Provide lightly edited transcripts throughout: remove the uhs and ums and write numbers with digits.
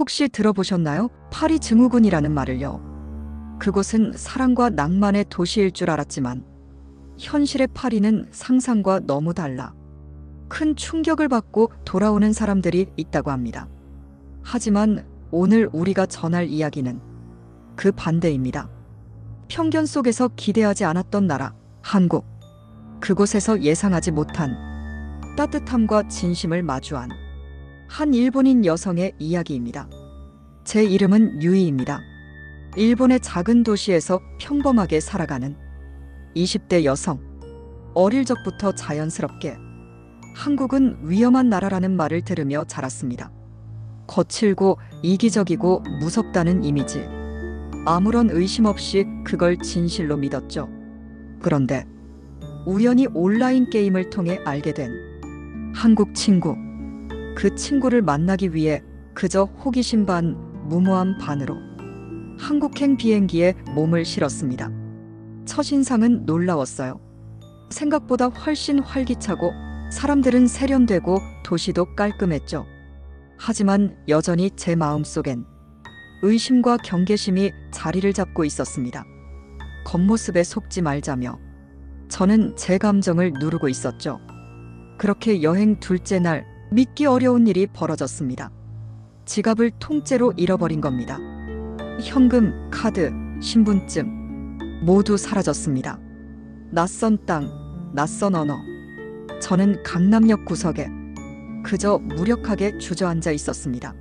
혹시 들어보셨나요? 파리 증후군이라는 말을요. 그곳은 사랑과 낭만의 도시일 줄 알았지만 현실의 파리는 상상과 너무 달라 큰 충격을 받고 돌아오는 사람들이 있다고 합니다. 하지만 오늘 우리가 전할 이야기는 그 반대입니다. 편견 속에서 기대하지 않았던 나라, 한국. 그곳에서 예상하지 못한 따뜻함과 진심을 마주한 한 일본인 여성의 이야기입니다. 제 이름은 유이입니다. 일본의 작은 도시에서 평범하게 살아가는 20대 여성. 어릴 적부터 자연스럽게 한국은 위험한 나라라는 말을 들으며 자랐습니다. 거칠고 이기적이고 무섭다는 이미지. 아무런 의심 없이 그걸 진실로 믿었죠. 그런데 우연히 온라인 게임을 통해 알게 된 한국 친구. 그 친구를 만나기 위해 그저 호기심 반, 무모함 반으로 한국행 비행기에 몸을 실었습니다. 첫인상은 놀라웠어요. 생각보다 훨씬 활기차고 사람들은 세련되고 도시도 깔끔했죠. 하지만 여전히 제 마음속엔 의심과 경계심이 자리를 잡고 있었습니다. 겉모습에 속지 말자며 저는 제 감정을 누르고 있었죠. 그렇게 여행 둘째 날 믿기 어려운 일이 벌어졌습니다. 지갑을 통째로 잃어버린 겁니다. 현금, 카드, 신분증 모두 사라졌습니다. 낯선 땅, 낯선 언어. 저는 강남역 구석에 그저 무력하게 주저앉아 있었습니다.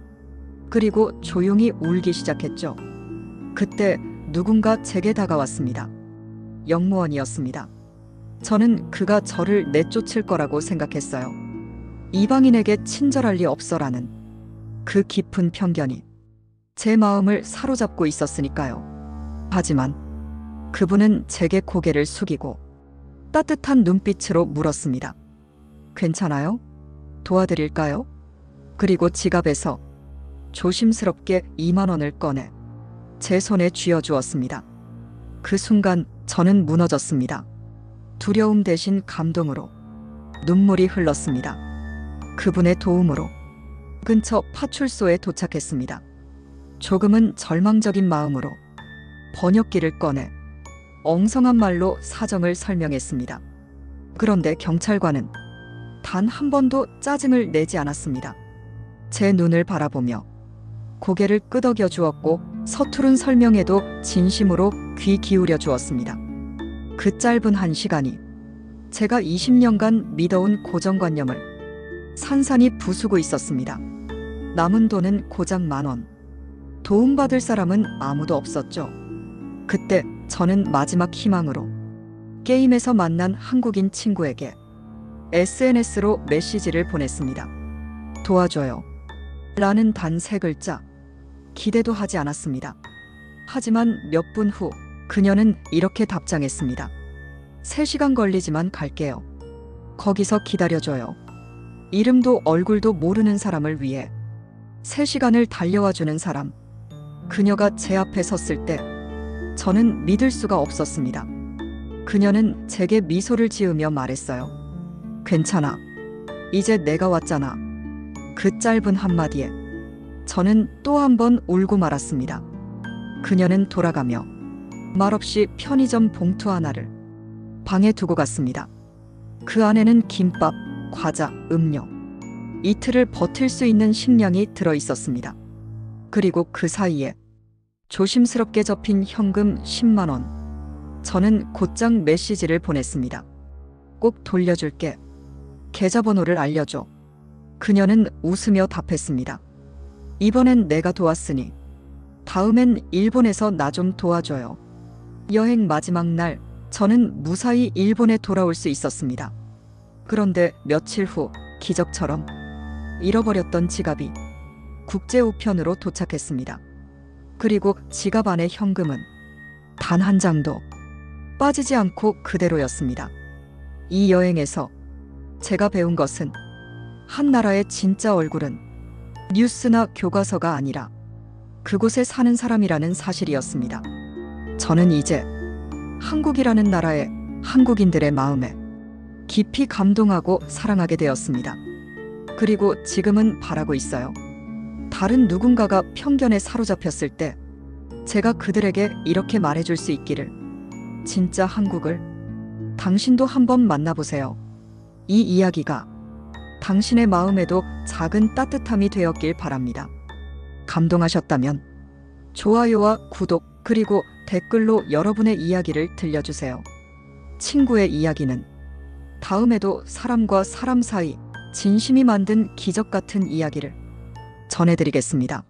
그리고 조용히 울기 시작했죠. 그때 누군가 제게 다가왔습니다. 영무원이었습니다. 저는 그가 저를 내쫓을 거라고 생각했어요. 이방인에게 친절할 리 없어라는 그 깊은 편견이 제 마음을 사로잡고 있었으니까요. 하지만 그분은 제게 고개를 숙이고 따뜻한 눈빛으로 물었습니다. 괜찮아요? 도와드릴까요? 그리고 지갑에서 조심스럽게 2만 원을 꺼내 제 손에 쥐어주었습니다. 그 순간 저는 무너졌습니다. 두려움 대신 감동으로 눈물이 흘렀습니다. 그분의 도움으로 근처 파출소에 도착했습니다. 조금은 절망적인 마음으로 번역기를 꺼내 엉성한 말로 사정을 설명했습니다. 그런데 경찰관은 단 한 번도 짜증을 내지 않았습니다. 제 눈을 바라보며 고개를 끄덕여 주었고 서투른 설명에도 진심으로 귀 기울여 주었습니다. 그 짧은 한 시간이 제가 20년간 믿어온 고정관념을 산산이 부수고 있었습니다. 남은 돈은 고작 10,000원. 도움받을 사람은 아무도 없었죠. 그때 저는 마지막 희망으로 게임에서 만난 한국인 친구에게 SNS로 메시지를 보냈습니다. 도와줘요. 라는 단 3글자. 기대도 하지 않았습니다. 하지만 몇 분 후 그녀는 이렇게 답장했습니다. 3시간 걸리지만 갈게요. 거기서 기다려줘요. 이름도 얼굴도 모르는 사람을 위해 3시간을 달려와주는 사람. 그녀가 제 앞에 섰을 때 저는 믿을 수가 없었습니다. 그녀는 제게 미소를 지으며 말했어요. 괜찮아. 이제 내가 왔잖아. 그 짧은 한마디에 저는 또 한 번 울고 말았습니다. 그녀는 돌아가며 말없이 편의점 봉투 하나를 방에 두고 갔습니다. 그 안에는 김밥, 과자, 음료. 이틀을 버틸 수 있는 식량이 들어 있었습니다. 그리고 그 사이에 조심스럽게 접힌 현금 10만 원. 저는 곧장 메시지를 보냈습니다. 꼭 돌려줄게. 계좌번호를 알려줘. 그녀는 웃으며 답했습니다. 이번엔 내가 도왔으니 다음엔 일본에서 나 좀 도와줘요. 여행 마지막 날 저는 무사히 일본에 돌아올 수 있었습니다. 그런데 며칠 후 기적처럼 잃어버렸던 지갑이 국제 우편으로 도착했습니다. 그리고 지갑 안의 현금은 단 한 장도 빠지지 않고 그대로였습니다. 이 여행에서 제가 배운 것은 한 나라의 진짜 얼굴은 뉴스나 교과서가 아니라 그곳에 사는 사람이라는 사실이었습니다. 저는 이제 한국이라는 나라의 한국인들의 마음에 깊이 감동하고 사랑하게 되었습니다. 그리고 지금은 바라고 있어요. 다른 누군가가 편견에 사로잡혔을 때 제가 그들에게 이렇게 말해줄 수 있기를. 진짜 한국을 당신도 한번 만나보세요. 이 이야기가 당신의 마음에도 작은 따뜻함이 되었길 바랍니다. 감동하셨다면 좋아요와 구독 그리고 댓글로 여러분의 이야기를 들려주세요. 친구의 이야기는 다음에도 사람과 사람 사이 진심이 만든 기적 같은 이야기를 전해드리겠습니다.